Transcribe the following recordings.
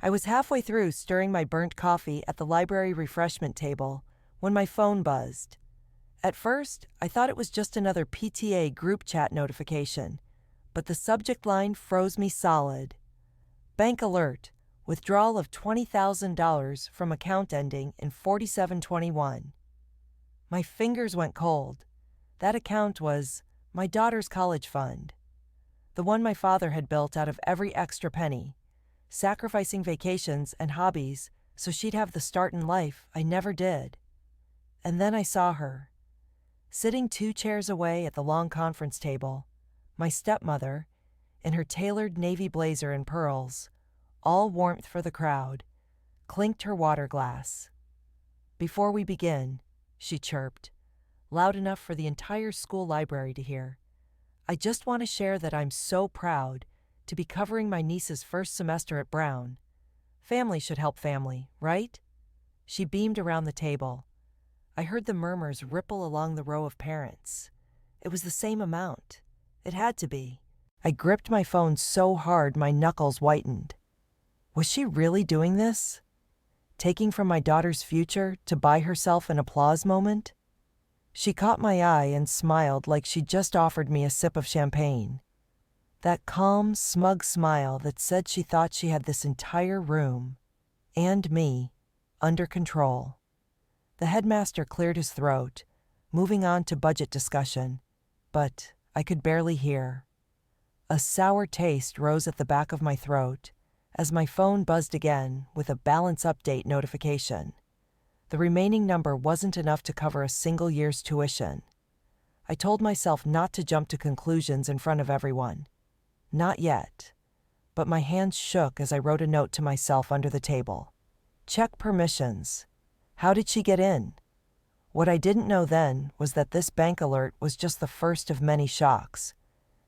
I was halfway through stirring my burnt coffee at the library refreshment table when my phone buzzed. At first, I thought it was just another PTA group chat notification, but the subject line froze me solid. Bank alert, withdrawal of $20,000 from account ending in 4721. My fingers went cold. That account was my daughter's college fund, the one my father had built out of every extra penny, sacrificing vacations and hobbies so she'd have the start in life I never did. And then I saw her, sitting 2 chairs away at the long conference table, my stepmother, in her tailored navy blazer and pearls, all warmth for the crowd, clinked her water glass. "Before we begin," she chirped, loud enough for the entire school library to hear, "I just want to share that I'm so proud to be covering my niece's first semester at Brown. Family should help family, right?" She beamed around the table. I heard the murmurs ripple along the row of parents. It was the same amount. It had to be. I gripped my phone so hard my knuckles whitened. Was she really doing this? Taking from my daughter's future to buy herself an applause moment? She caught my eye and smiled like she'd just offered me a sip of champagne. That calm, smug smile that said she thought she had this entire room, and me, under control. The headmaster cleared his throat, moving on to budget discussion, but I could barely hear. A sour taste rose at the back of my throat as my phone buzzed again with a balance update notification. The remaining number wasn't enough to cover a single year's tuition. I told myself not to jump to conclusions in front of everyone. Not yet. But my hands shook as I wrote a note to myself under the table. Check permissions. How did she get in? What I didn't know then was that this bank alert was just the first of many shocks,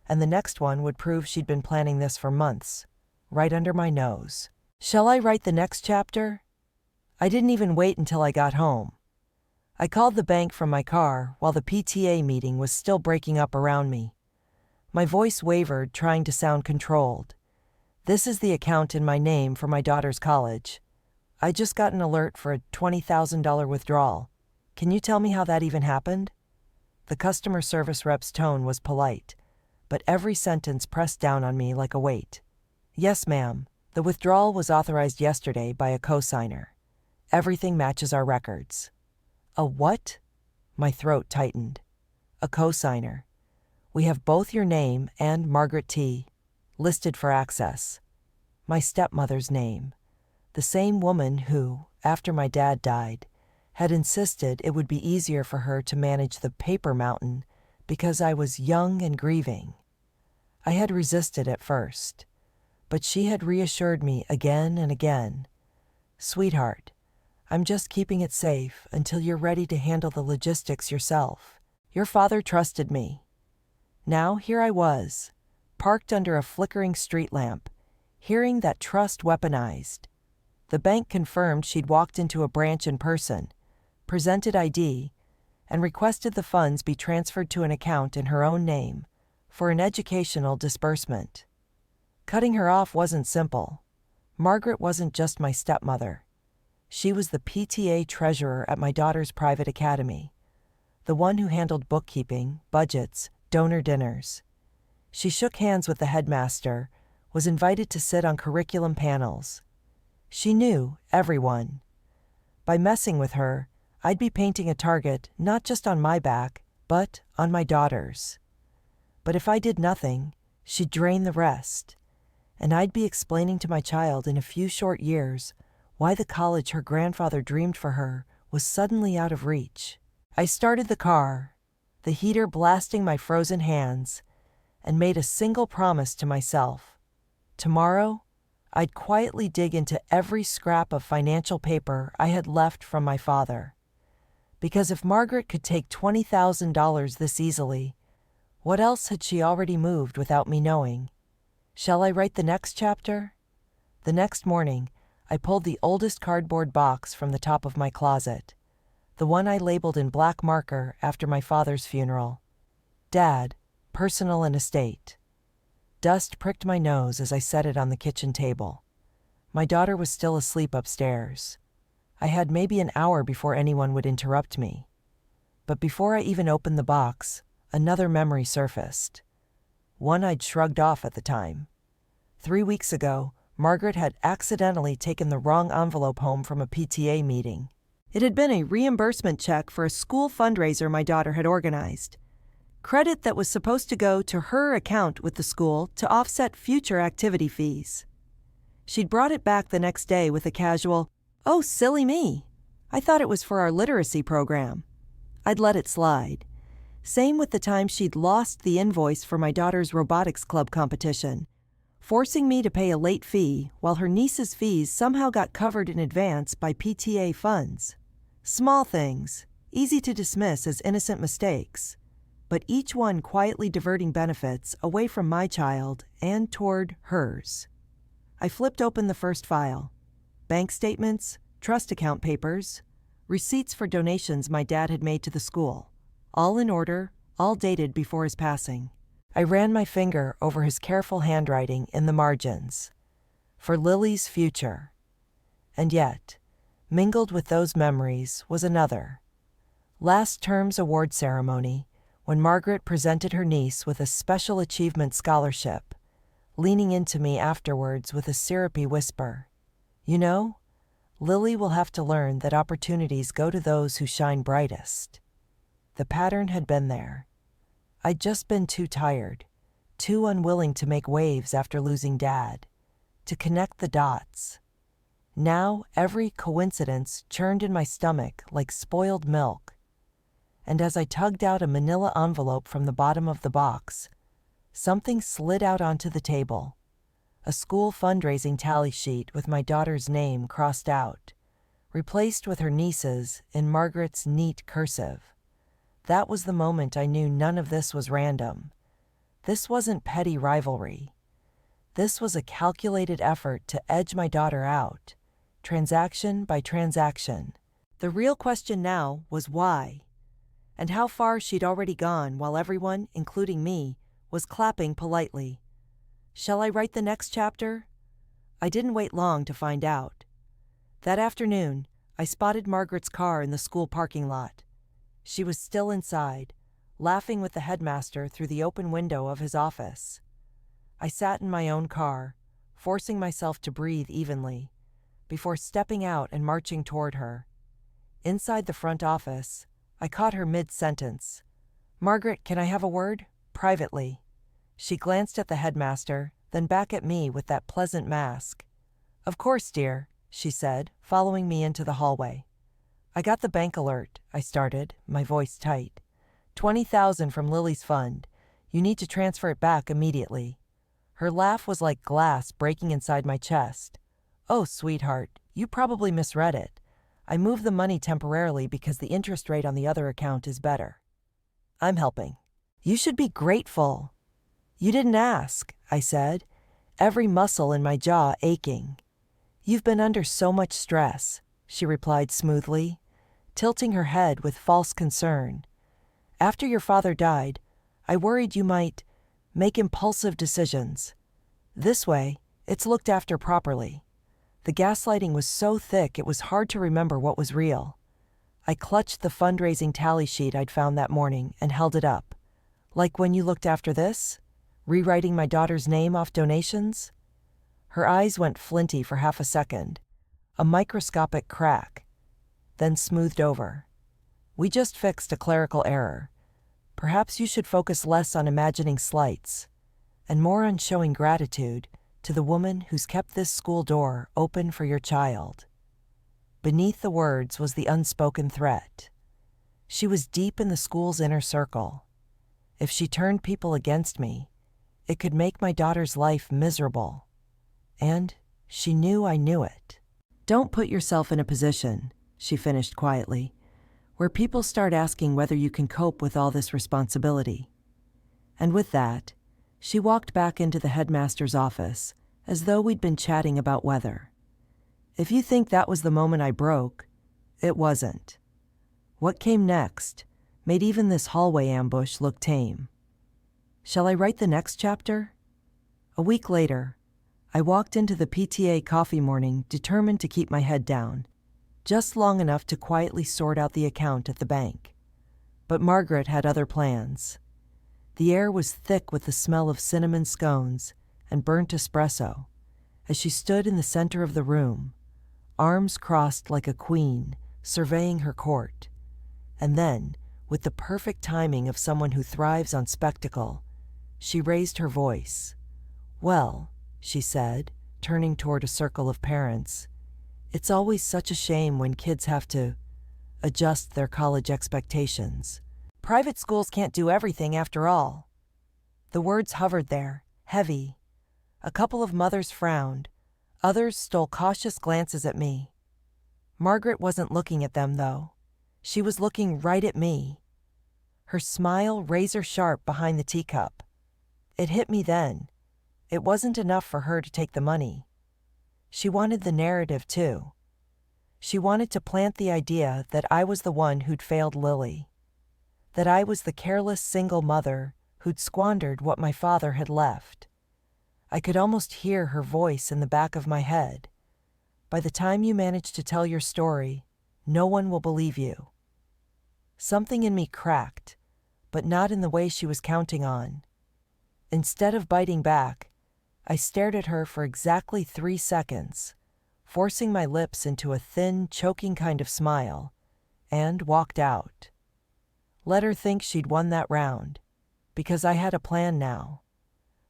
and the next one would prove she'd been planning this for months, right under my nose. Shall I write the next chapter? I didn't even wait until I got home. I called the bank from my car while the PTA meeting was still breaking up around me. My voice wavered, trying to sound controlled. "This is the account in my name for my daughter's college. I just got an alert for a $20,000 withdrawal. Can you tell me how that even happened?" The customer service rep's tone was polite, but every sentence pressed down on me like a weight. "Yes, ma'am. The withdrawal was authorized yesterday by a cosigner. Everything matches our records." "A what?" My throat tightened. "A cosigner. We have both your name and Margaret T. listed for access. My stepmother's name. The same woman who, after my dad died, had insisted it would be easier for her to manage the paper mountain because I was young and grieving. I had resisted at first, but she had reassured me again and again. "Sweetheart, I'm just keeping it safe until you're ready to handle the logistics yourself. Your father trusted me." Now here I was, parked under a flickering street lamp, hearing that trust weaponized. The bank confirmed she'd walked into a branch in person, presented ID, and requested the funds be transferred to an account in her own name for an educational disbursement. Cutting her off wasn't simple. Margaret wasn't just my stepmother. She was the PTA treasurer at my daughter's private academy, the one who handled bookkeeping, budgets, donor dinners. She shook hands with the headmaster, was invited to sit on curriculum panels. She knew everyone. By messing with her, I'd be painting a target not just on my back, but on my daughter's. But if I did nothing, she'd drain the rest, and I'd be explaining to my child in a few short years why the college her grandfather dreamed for her was suddenly out of reach. I started the car, the heater blasting my frozen hands, and made a single promise to myself. Tomorrow, I'd quietly dig into every scrap of financial paper I had left from my father. Because if Margaret could take $20,000 this easily, what else had she already moved without me knowing? Shall I write the next chapter? The next morning, I pulled the oldest cardboard box from the top of my closet, the one I labeled in black marker after my father's funeral. Dad, personal and estate. Dust pricked my nose as I set it on the kitchen table. My daughter was still asleep upstairs. I had maybe an hour before anyone would interrupt me. But before I even opened the box, another memory surfaced. One I'd shrugged off at the time. 3 weeks ago, Margaret had accidentally taken the wrong envelope home from a PTA meeting. It had been a reimbursement check for a school fundraiser my daughter had organized. Credit that was supposed to go to her account with the school to offset future activity fees. She'd brought it back the next day with a casual, "Oh, silly me. I thought it was for our literacy program." I'd let it slide. Same with the time she'd lost the invoice for my daughter's robotics club competition, forcing me to pay a late fee while her niece's fees somehow got covered in advance by PTA funds. Small things, easy to dismiss as innocent mistakes, but each one quietly diverting benefits away from my child and toward hers. I flipped open the first file. Bank statements, trust account papers, receipts for donations my dad had made to the school. All in order, all dated before his passing. I ran my finger over his careful handwriting in the margins. For Lily's future. And yet, mingled with those memories was another. Last term's award ceremony, when Margaret presented her niece with a special achievement scholarship, leaning into me afterwards with a syrupy whisper. "You know, Lily will have to learn that opportunities go to those who shine brightest." The pattern had been there. I'd just been too tired, too unwilling to make waves after losing Dad, to connect the dots. Now every coincidence churned in my stomach like spoiled milk. And as I tugged out a manila envelope from the bottom of the box, something slid out onto the table. A school fundraising tally sheet with my daughter's name crossed out, replaced with her niece's in Margaret's neat cursive. That was the moment I knew none of this was random. This wasn't petty rivalry. This was a calculated effort to edge my daughter out, transaction by transaction. The real question now was why, and how far she'd already gone while everyone, including me, was clapping politely. Shall I write the next chapter? I didn't wait long to find out. That afternoon, I spotted Margaret's car in the school parking lot. She was still inside, laughing with the headmaster through the open window of his office. I sat in my own car, forcing myself to breathe evenly, before stepping out and marching toward her. Inside the front office, I caught her mid-sentence. "Margaret, can I have a word? Privately." She glanced at the headmaster, then back at me with that pleasant mask. "Of course, dear," she said, following me into the hallway. "I got the bank alert," I started, my voice tight. 20,000 from Lily's fund. You need to transfer it back immediately." Her laugh was like glass breaking inside my chest. "Oh, sweetheart, you probably misread it. I moved the money temporarily because the interest rate on the other account is better. I'm helping." "You should be grateful." "You didn't ask," I said, every muscle in my jaw aching. "You've been under so much stress," she replied smoothly, tilting her head with false concern. "After your father died, I worried you might make impulsive decisions. This way, it's looked after properly." The gaslighting was so thick it was hard to remember what was real. I clutched the fundraising tally sheet I'd found that morning and held it up. "Like when you looked after this? Rewriting my daughter's name off donations?" Her eyes went flinty for half a second, a microscopic crack, then smoothed over. "We just fixed a clerical error. Perhaps you should focus less on imagining slights, and more on showing gratitude to the woman who's kept this school door open for your child." Beneath the words was the unspoken threat. She was deep in the school's inner circle. If she turned people against me, it could make my daughter's life miserable. And she knew I knew it. "Don't put yourself in a position," she finished quietly, "where people start asking whether you can cope with all this responsibility." And with that, she walked back into the headmaster's office, as though we'd been chatting about weather. If you think that was the moment I broke, it wasn't. What came next made even this hallway ambush look tame. Shall I write the next chapter? A week later, I walked into the PTA coffee morning determined to keep my head down, just long enough to quietly sort out the account at the bank. But Margaret had other plans. The air was thick with the smell of cinnamon scones and burnt espresso as she stood in the center of the room, arms crossed like a queen, surveying her court. And then, with the perfect timing of someone who thrives on spectacle, she raised her voice. "Well," she said, turning toward a circle of parents, "it's always such a shame when kids have to adjust their college expectations. Private schools can't do everything after all." The words hovered there, heavy. A couple of mothers frowned. Others stole cautious glances at me. Margaret wasn't looking at them, though. She was looking right at me, her smile razor-sharp behind the teacup. It hit me then. It wasn't enough for her to take the money. She wanted the narrative, too. She wanted to plant the idea that I was the one who'd failed Lily, that I was the careless single mother who'd squandered what my father had left. I could almost hear her voice in the back of my head. "By the time you manage to tell your story, no one will believe you." Something in me cracked, but not in the way she was counting on. Instead of biting back, I stared at her for exactly 3 seconds, forcing my lips into a thin, choking kind of smile, and walked out. Let her think she'd won that round, because I had a plan now.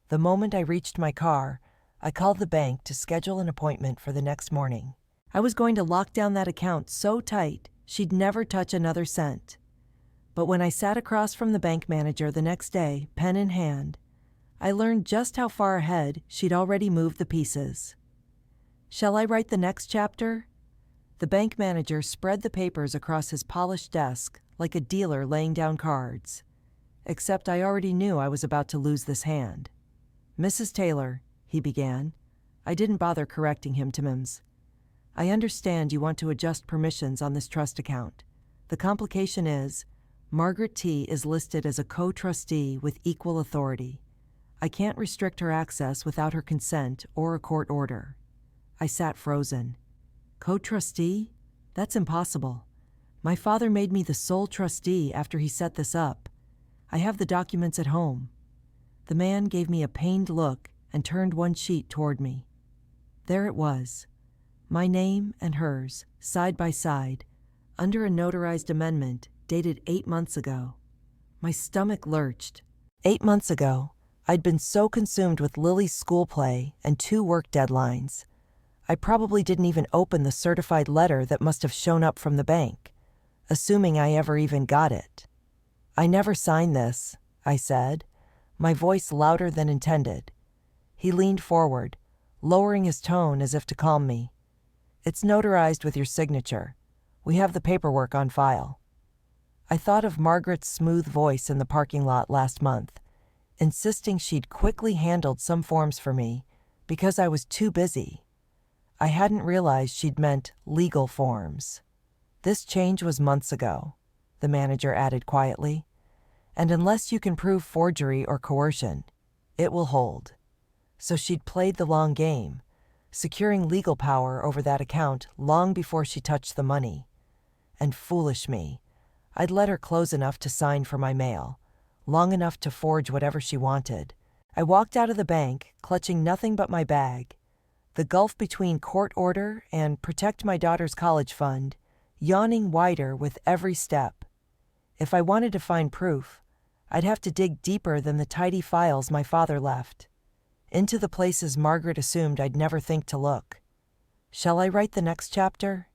The moment I reached my car, I called the bank to schedule an appointment for the next morning. I was going to lock down that account so tight she'd never touch another cent. But when I sat across from the bank manager the next day, pen in hand, I learned just how far ahead she'd already moved the pieces. "Shall I write the next chapter?" The bank manager spread the papers across his polished desk like a dealer laying down cards. Except I already knew I was about to lose this hand. "Mrs. Taylor," he began. I didn't bother correcting him to Mims. "I understand you want to adjust permissions on this trust account. The complication is, Margaret T. is listed as a co-trustee with equal authority. I can't restrict her access without her consent or a court order." I sat frozen. Co-trustee? That's impossible. My father made me the sole trustee after he set this up. I have the documents at home. The man gave me a pained look and turned one sheet toward me. There it was, my name and hers, side by side, under a notarized amendment dated 8 months ago. My stomach lurched. 8 months ago, I'd been so consumed with Lily's school play and 2 work deadlines. I probably didn't even open the certified letter that must have shown up from the bank, assuming I ever even got it. "I never signed this," I said, my voice louder than intended. He leaned forward, lowering his tone as if to calm me. "It's notarized with your signature. We have the paperwork on file." I thought of Margaret's smooth voice in the parking lot last month, insisting she'd quickly handled some forms for me because I was too busy. I hadn't realized she'd meant legal forms. "This change was months ago," the manager added quietly, "and unless you can prove forgery or coercion, it will hold." So she'd played the long game, securing legal power over that account long before she touched the money. And foolish me, I'd let her close enough to sign for my mail, long enough to forge whatever she wanted. I walked out of the bank, clutching nothing but my bag, the gulf between court order and protect my daughter's college fund yawning wider with every step. If I wanted to find proof, I'd have to dig deeper than the tidy files my father left, into the places Margaret assumed I'd never think to look. Shall I write the next chapter?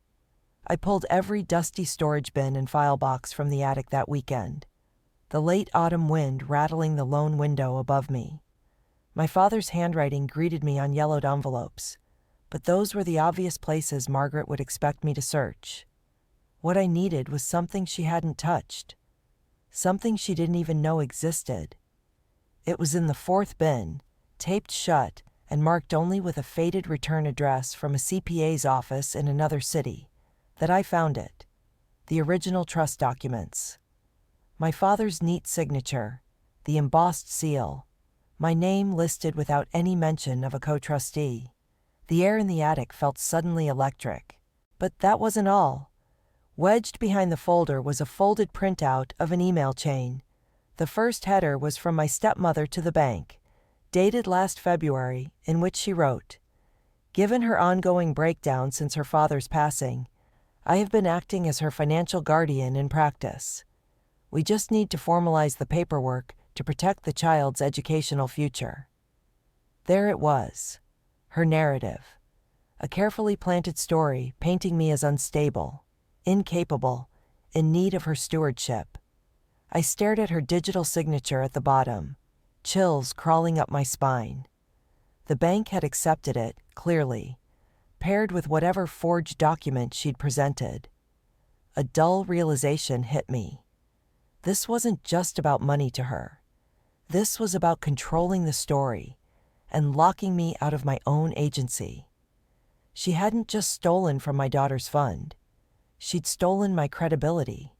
I pulled every dusty storage bin and file box from the attic that weekend, the late autumn wind rattling the lone window above me. My father's handwriting greeted me on yellowed envelopes, but those were the obvious places Margaret would expect me to search. What I needed was something she hadn't touched, something she didn't even know existed. It was in the 4th bin, taped shut and marked only with a faded return address from a CPA's office in another city, that I found it, the original trust documents. My father's neat signature, the embossed seal, My name listed without any mention of a co-trustee. The air in the attic felt suddenly electric. But that wasn't all. Wedged behind the folder was a folded printout of an email chain. The first header was from my stepmother to the bank, dated last February, in which she wrote, "Given her ongoing breakdown since her father's passing, I have been acting as her financial guardian in practice. We just need to formalize the paperwork to protect the child's educational future." There it was, her narrative, a carefully planted story painting me as unstable, incapable, in need of her stewardship. I stared at her digital signature at the bottom, chills crawling up my spine. The bank had accepted it, clearly, paired with whatever forged document she'd presented. A dull realization hit me. This wasn't just about money to her. This was about controlling the story and locking me out of my own agency. She hadn't just stolen from my daughter's fund. She'd stolen my credibility.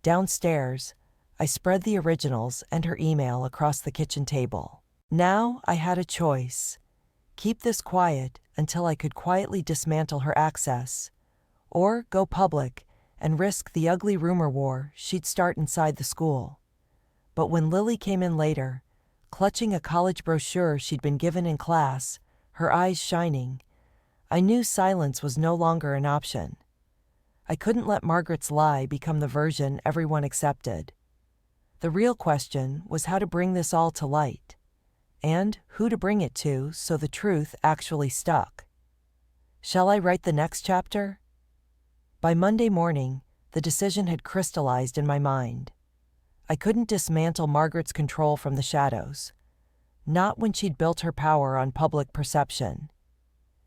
Downstairs, I spread the originals and her email across the kitchen table. Now I had a choice. Keep this quiet until I could quietly dismantle her access, or go public and risk the ugly rumor war she'd start inside the school. But when Lily came in later, clutching a college brochure she'd been given in class, her eyes shining, I knew silence was no longer an option. I couldn't let Margaret's lie become the version everyone accepted. The real question was how to bring this all to light, and who to bring it to so the truth actually stuck. Shall I write the next chapter? By Monday morning, the decision had crystallized in my mind. I couldn't dismantle Margaret's control from the shadows, not when she'd built her power on public perception.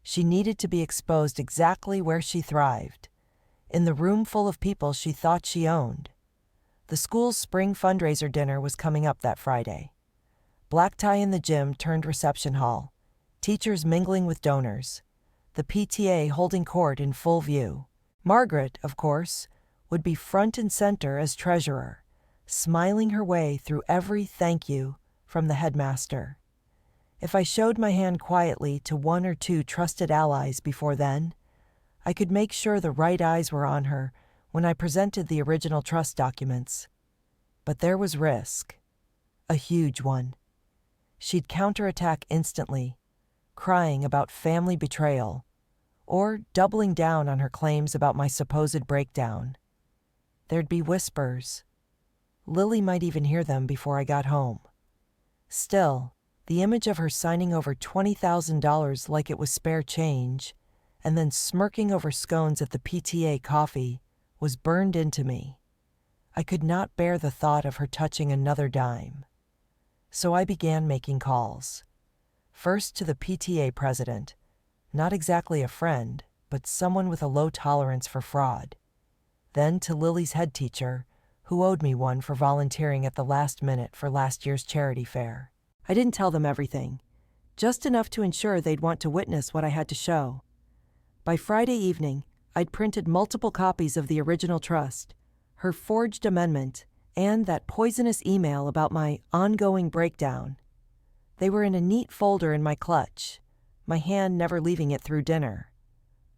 She needed to be exposed exactly where she thrived, in the room full of people she thought she owned. The school's spring fundraiser dinner was coming up that Friday. Black tie in the gym turned reception hall, teachers mingling with donors, the PTA holding court in full view. Margaret, of course, would be front and center as treasurer, smiling her way through every thank you from the headmaster. If I showed my hand quietly to one or two trusted allies before then, I could make sure the right eyes were on her when I presented the original trust documents. But there was risk, a huge one. She'd counterattack instantly, crying about family betrayal, or doubling down on her claims about my supposed breakdown. There'd be whispers. Lily might even hear them before I got home. Still, the image of her signing over $20,000 like it was spare change, and then smirking over scones at the PTA coffee, was burned into me. I could not bear the thought of her touching another dime. So I began making calls. First to the PTA president, not exactly a friend, but someone with a low tolerance for fraud. Then to Lily's head teacher, who owed me one for volunteering at the last minute for last year's charity fair. I didn't tell them everything, just enough to ensure they'd want to witness what I had to show. By Friday evening, I'd printed multiple copies of the original trust, her forged amendment, and that poisonous email about my ongoing breakdown. They were in a neat folder in my clutch, my hand never leaving it through dinner.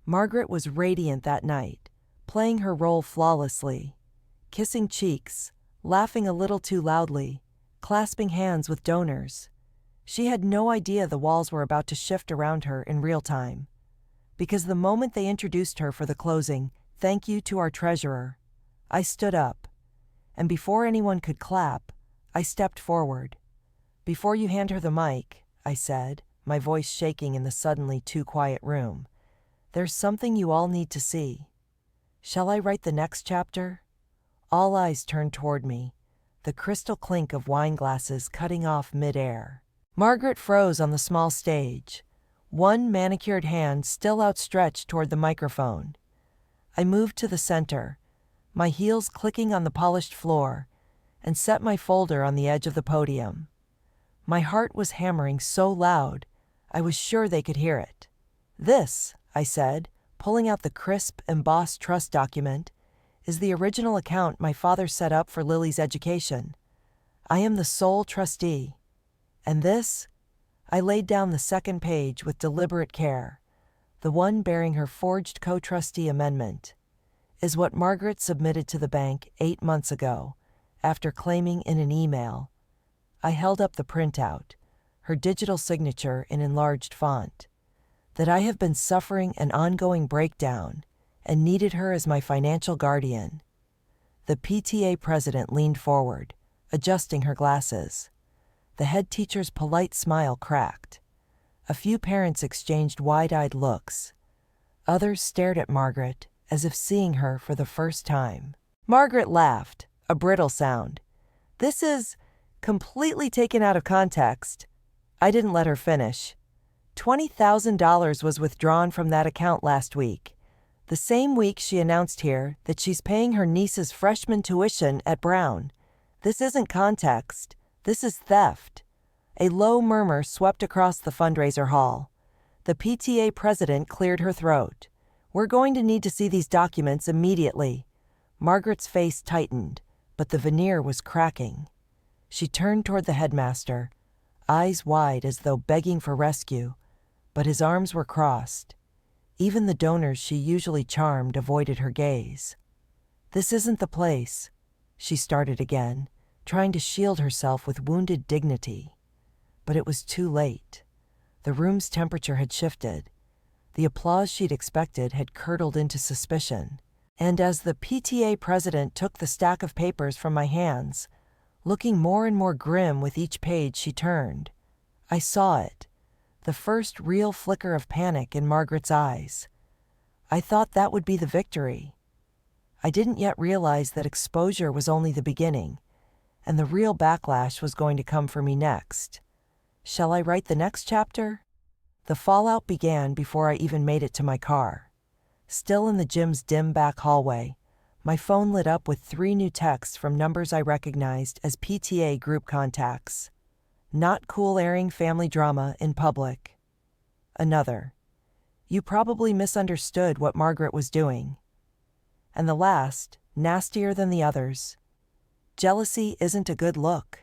Margaret was radiant that night, playing her role flawlessly, kissing cheeks, laughing a little too loudly, clasping hands with donors. She had no idea the walls were about to shift around her in real time. Because the moment they introduced her for the closing, "Thank you to our treasurer," I stood up, and before anyone could clap, I stepped forward. "Before you hand her the mic," I said, my voice shaking in the suddenly too quiet room, "there's something you all need to see. Shall I write the next chapter?" All eyes turned toward me, the crystal clink of wine glasses cutting off mid-air. Margaret froze on the small stage, one manicured hand still outstretched toward the microphone. I moved to the center, my heels clicking on the polished floor, and set my folder on the edge of the podium. My heart was hammering so loud, I was sure they could hear it. "This," I said, pulling out the crisp, embossed trust document, "is the original account my father set up for Lily's education. I am the sole trustee. And this? I laid down the second page with deliberate care, the one bearing her forged co-trustee amendment, is what Margaret submitted to the bank 8 months ago, after claiming in an email. I held up the printout, her digital signature in enlarged font, that I have been suffering an ongoing breakdown and needed her as my financial guardian. The PTA president leaned forward, adjusting her glasses. The head teacher's polite smile cracked. A few parents exchanged wide-eyed looks. Others stared at Margaret as if seeing her for the first time. Margaret laughed, a brittle sound. "This is completely taken out of context." I didn't let her finish. $20,000 was withdrawn from that account last week, the same week she announced here that she's paying her niece's freshman tuition at Brown. This isn't context. This is theft. A low murmur swept across the fundraiser hall. The PTA president cleared her throat. "We're going to need to see these documents immediately." Margaret's face tightened, but the veneer was cracking. She turned toward the headmaster, eyes wide as though begging for rescue, but his arms were crossed. Even the donors she usually charmed avoided her gaze. "This isn't the place," she started again, trying to shield herself with wounded dignity. But it was too late. The room's temperature had shifted. The applause she'd expected had curdled into suspicion. And as the PTA president took the stack of papers from my hands, looking more and more grim with each page she turned, I saw it, the first real flicker of panic in Margaret's eyes. I thought that would be the victory. I didn't yet realize that exposure was only the beginning, and the real backlash was going to come for me next. Shall I write the next chapter? The fallout began before I even made it to my car. Still in the gym's dim back hallway, my phone lit up with 3 new texts from numbers I recognized as PTA group contacts. "Not cool airing family drama in public." Another, "You probably misunderstood what Margaret was doing." And the last, nastier than the others, "Jealousy isn't a good look."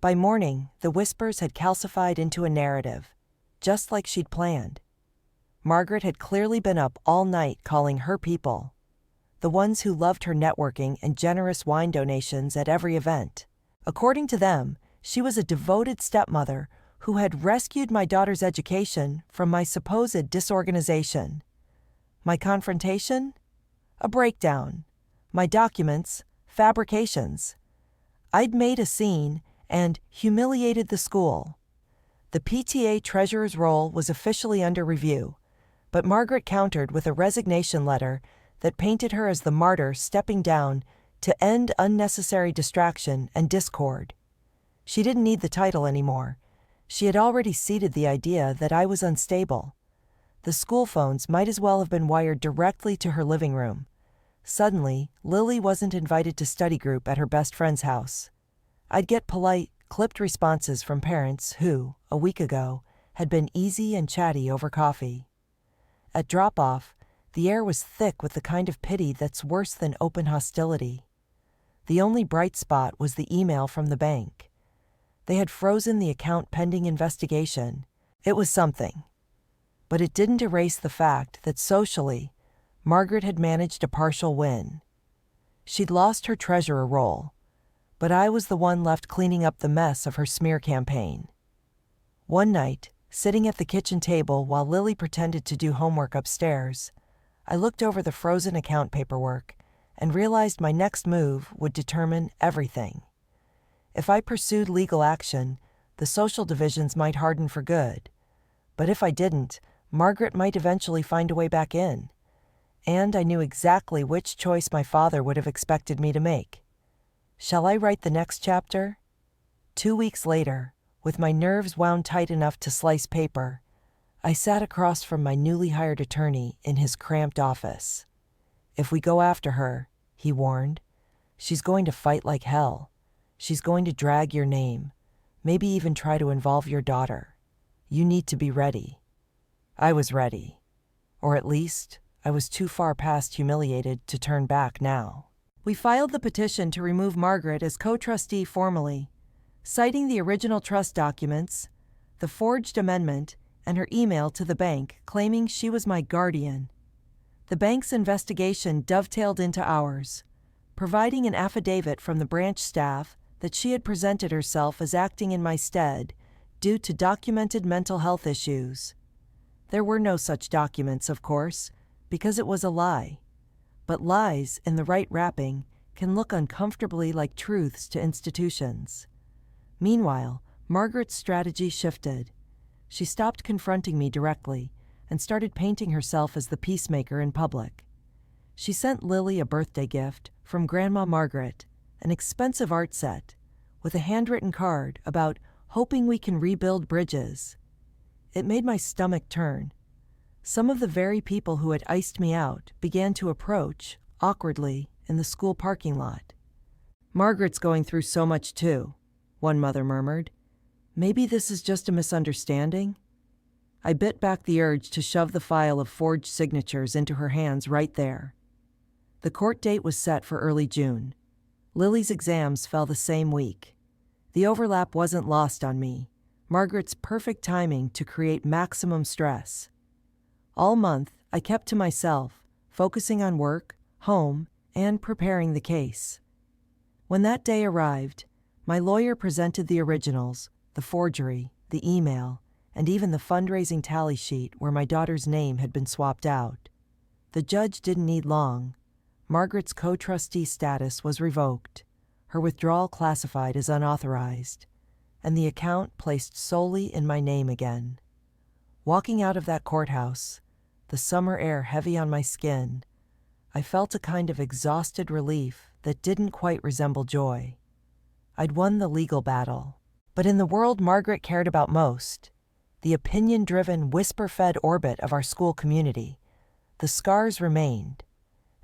By morning, the whispers had calcified into a narrative, just like she'd planned. Margaret had clearly been up all night calling her people, the ones who loved her networking and generous wine donations at every event. According to them, she was a devoted stepmother who had rescued my daughter's education from my supposed disorganization. My confrontation? A breakdown. My documents? Fabrications. I'd made a scene and humiliated the school. The PTA treasurer's role was officially under review, but Margaret countered with a resignation letter that painted her as the martyr stepping down to end unnecessary distraction and discord. She didn't need the title anymore. She had already seeded the idea that I was unstable. The school phones might as well have been wired directly to her living room. Suddenly, Lily wasn't invited to study group at her best friend's house. I'd get polite, clipped responses from parents who, a week ago, had been easy and chatty over coffee. At drop-off, the air was thick with the kind of pity that's worse than open hostility. The only bright spot was the email from the bank. They had frozen the account pending investigation. It was something. But it didn't erase the fact that socially, Margaret had managed a partial win. She'd lost her treasurer role, but I was the one left cleaning up the mess of her smear campaign. One night, sitting at the kitchen table while Lily pretended to do homework upstairs, I looked over the frozen account paperwork and realized my next move would determine everything. If I pursued legal action, the social divisions might harden for good. But if I didn't, Margaret might eventually find a way back in. And I knew exactly which choice my father would have expected me to make. Shall I write the next chapter? 2 weeks later, with my nerves wound tight enough to slice paper, I sat across from my newly hired attorney in his cramped office. "If we go after her," he warned, "she's going to fight like hell. She's going to drag your name, maybe even try to involve your daughter. You need to be ready." I was ready. Or at least, I was too far past humiliated to turn back now. We filed the petition to remove Margaret as co-trustee formally. citing the original trust documents, the forged amendment, and her email to the bank claiming she was my guardian. The bank's investigation dovetailed into ours, providing an affidavit from the branch staff that she had presented herself as acting in my stead due to documented mental health issues. There were no such documents, of course, because it was a lie. But lies, in the right wrapping, can look uncomfortably like truths to institutions. Meanwhile, Margaret's strategy shifted. She stopped confronting me directly and started painting herself as the peacemaker in public. She sent Lily a birthday gift from Grandma Margaret, an expensive art set, with a handwritten card about hoping we can rebuild bridges. It made my stomach turn. Some of the very people who had iced me out began to approach, awkwardly, in the school parking lot. "Margaret's going through so much too," one mother murmured. "Maybe this is just a misunderstanding?" I bit back the urge to shove the file of forged signatures into her hands right there. The court date was set for early June. Lily's exams fell the same week. The overlap wasn't lost on me, Margaret's perfect timing to create maximum stress. All month, I kept to myself, focusing on work, home, and preparing the case. When that day arrived, my lawyer presented the originals, the forgery, the email, and even the fundraising tally sheet where my daughter's name had been swapped out. The judge didn't need long. Margaret's co-trustee status was revoked, her withdrawal classified as unauthorized, and the account placed solely in my name again. Walking out of that courthouse, the summer air heavy on my skin, I felt a kind of exhausted relief that didn't quite resemble joy. I'd won the legal battle. But in the world Margaret cared about most, the opinion-driven, whisper-fed orbit of our school community, the scars remained,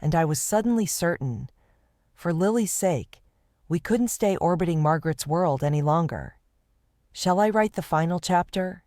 and I was suddenly certain, for Lily's sake, we couldn't stay orbiting Margaret's world any longer. Shall I write the final chapter?